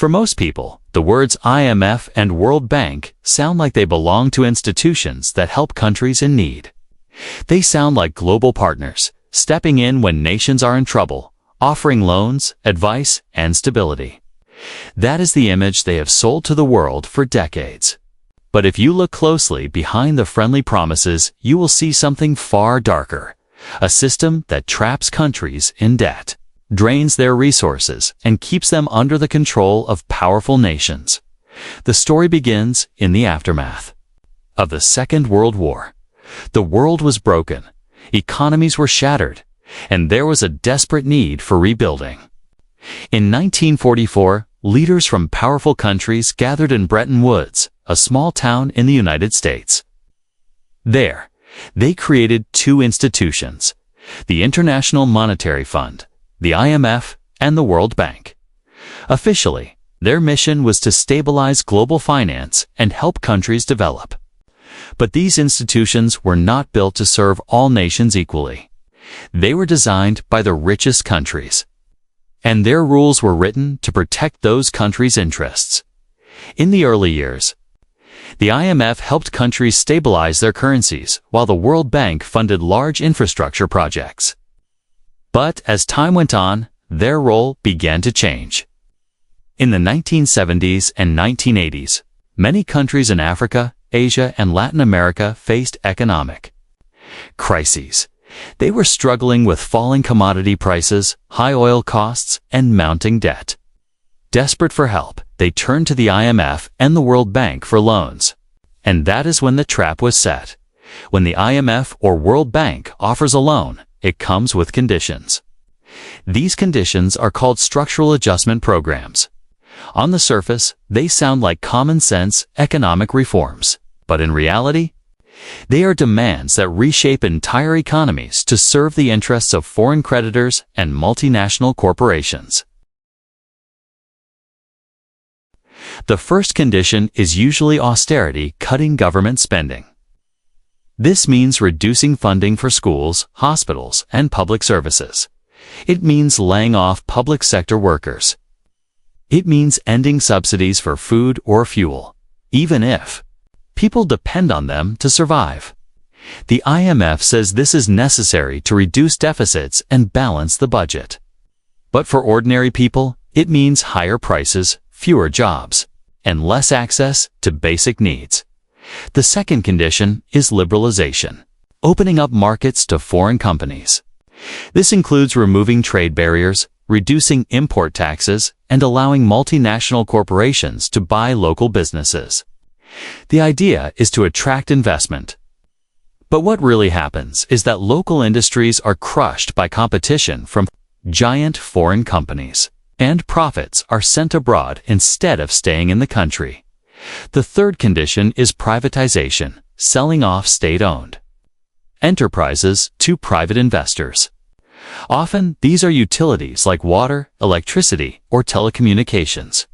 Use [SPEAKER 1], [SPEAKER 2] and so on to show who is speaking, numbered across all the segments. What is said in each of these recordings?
[SPEAKER 1] For most people, the words IMF and World Bank sound like they belong to institutions that help countries in need. They sound like global partners, stepping in when nations are in trouble, offering loans, advice, and stability. That is the image they have sold to the world for decades. But if you look closely behind the friendly promises, you will see something far darker. A system that traps countries in debt, drains their resources, and keeps them under the control of powerful nations. The story begins in the aftermath of the Second World War. The world was broken, economies were shattered, and there was a desperate need for rebuilding. In 1944, leaders from powerful countries gathered in Bretton Woods, a small town in the United States. There, they created two institutions, the International Monetary Fund, the IMF, and the World Bank. Officially, their mission was to stabilize global finance and help countries develop. But these institutions were not built to serve all nations equally. They were designed by the richest countries, and their rules were written to protect those countries' interests. In the early years, the IMF helped countries stabilize their currencies, while the World Bank funded large infrastructure projects. But as time went on, their role began to change. In the 1970s and 1980s, many countries in Africa, Asia, and Latin America faced economic crises. They were struggling with falling commodity prices, high oil costs, and mounting debt. Desperate for help, they turned to the IMF and the World Bank for loans. And that is when the trap was set. When the IMF or World Bank offers a loan, it comes with conditions. These conditions are called structural adjustment programs. On the surface, they sound like common-sense economic reforms, but in reality, they are demands that reshape entire economies to serve the interests of foreign creditors and multinational corporations. The first condition is usually austerity, cutting government spending. This means reducing funding for schools, hospitals, and public services. It means laying off public sector workers. It means ending subsidies for food or fuel, even if people depend on them to survive. The IMF says this is necessary to reduce deficits and balance the budget. But for ordinary people, it means higher prices, fewer jobs, and less access to basic needs. The second condition is liberalization, opening up markets to foreign companies. This includes removing trade barriers, reducing import taxes, and allowing multinational corporations to buy local businesses. The idea is to attract investment. But what really happens is that local industries are crushed by competition from giant foreign companies, and profits are sent abroad instead of staying in the country. The third condition is privatization, selling off state-owned enterprises to private investors. Often, these are utilities like water, electricity, or telecommunications.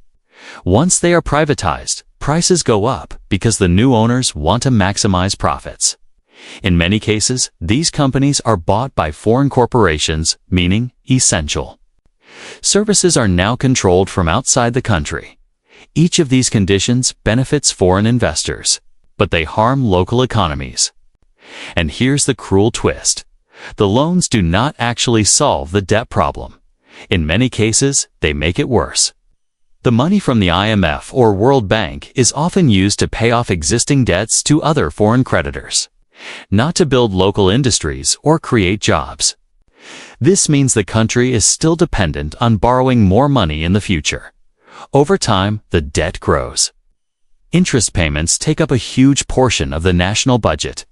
[SPEAKER 1] Once they are privatized, prices go up because the new owners want to maximize profits. In many cases, these companies are bought by foreign corporations, meaning essential services are now controlled from outside the country. Each of these conditions benefits foreign investors, but they harm local economies. And here's the cruel twist. The loans do not actually solve the debt problem. In many cases, they make it worse. The money from the IMF or World Bank is often used to pay off existing debts to other foreign creditors, not to build local industries or create jobs. This means the country is still dependent on borrowing more money in the future. Over time, the debt grows. Interest payments take up a huge portion of the national budget.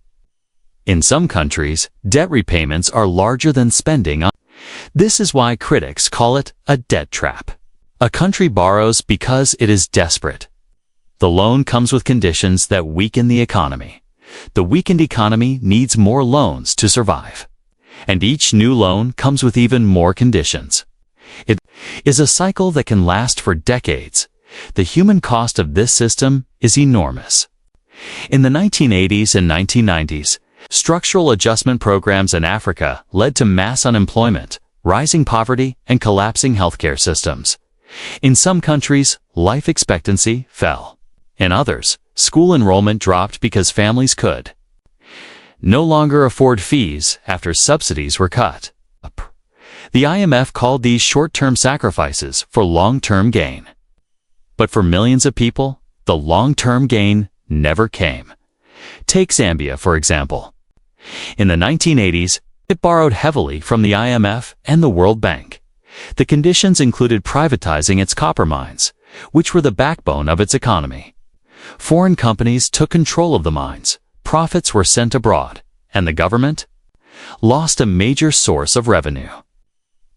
[SPEAKER 1] In some countries, debt repayments are larger than spending on. This is why critics call it a debt trap. A country borrows because it is desperate. The loan comes with conditions that weaken the economy. The weakened economy needs more loans to survive. And each new loan comes with even more conditions. It is a cycle that can last for decades. The human cost of this system is enormous. In the 1980s and 1990s, structural adjustment programs in Africa led to mass unemployment, rising poverty, and collapsing healthcare systems. In some countries, life expectancy fell. In others, school enrollment dropped because families could no longer afford fees after subsidies were cut. The IMF called these short-term sacrifices for long-term gain. But for millions of people, the long-term gain never came. Take Zambia, for example. In the 1980s, it borrowed heavily from the IMF and the World Bank. The conditions included privatizing its copper mines, which were the backbone of its economy. Foreign companies took control of the mines, profits were sent abroad, and the government lost a major source of revenue.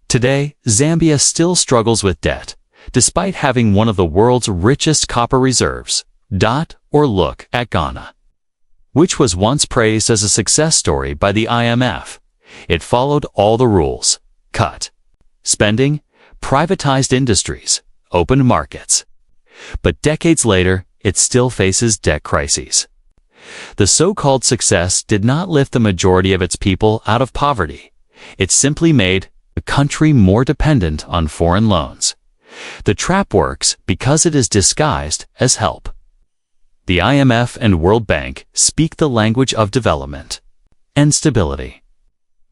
[SPEAKER 1] Today, Zambia still struggles with debt, despite having one of the world's richest copper reserves. Or look at Ghana, which was once praised as a success story by the IMF. It followed all the rules: cut spending, privatized industries, opened markets. But decades later, it still faces debt crises. The so-called success did not lift the majority of its people out of poverty. It simply made the country more dependent on foreign loans. The trap works because it is disguised as help. The IMF and World Bank speak the language of development and stability.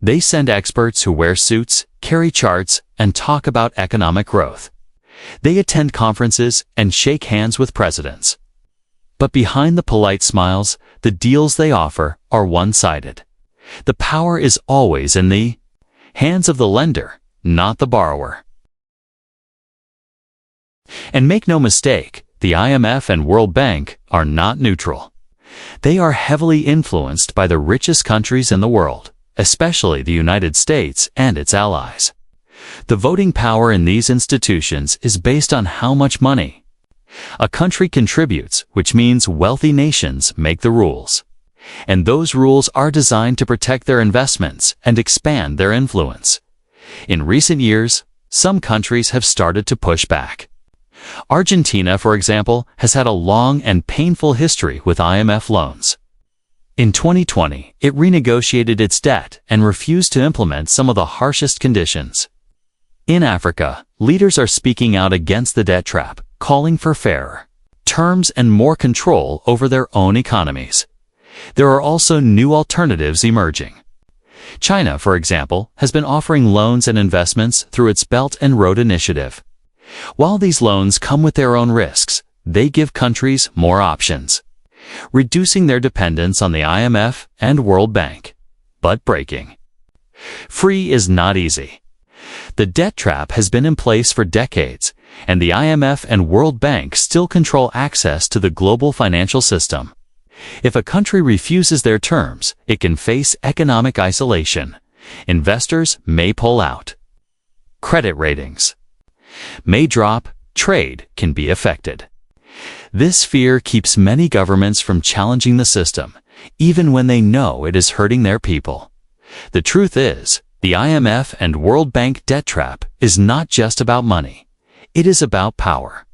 [SPEAKER 1] They send experts who wear suits, carry charts, and talk about economic growth. They attend conferences and shake hands with presidents. But behind the polite smiles, the deals they offer are one-sided. The power is always in the hands of the lender, not the borrower. And make no mistake, the IMF and World Bank are not neutral. They are heavily influenced by the richest countries in the world, especially the United States and its allies. The voting power in these institutions is based on how much money a country contributes, which means wealthy nations make the rules. And those rules are designed to protect their investments and expand their influence. In recent years, some countries have started to push back. Argentina, for example, has had a long and painful history with IMF loans. In 2020, it renegotiated its debt and refused to implement some of the harshest conditions. In Africa, leaders are speaking out against the debt trap, calling for fairer terms and more control over their own economies. There are also new alternatives emerging. China, for example, has been offering loans and investments through its Belt and Road Initiative. While these loans come with their own risks, they give countries more options, reducing their dependence on the IMF and World Bank. But breaking free is not easy. The debt trap has been in place for decades, and the IMF and World Bank still control access to the global financial system. If a country refuses their terms, it can face economic isolation. Investors may pull out. Credit ratings may drop. Trade can be affected. This fear keeps many governments from challenging the system, even when they know it is hurting their people. The truth is, the IMF and World Bank debt trap is not just about money. It is about power.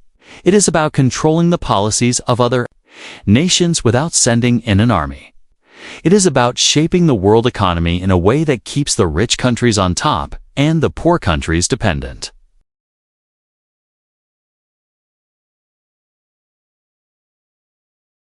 [SPEAKER 1] It is about controlling the policies of other nations without sending in an army. It is about shaping the world economy in a way that keeps the rich countries on top and the poor countries dependent.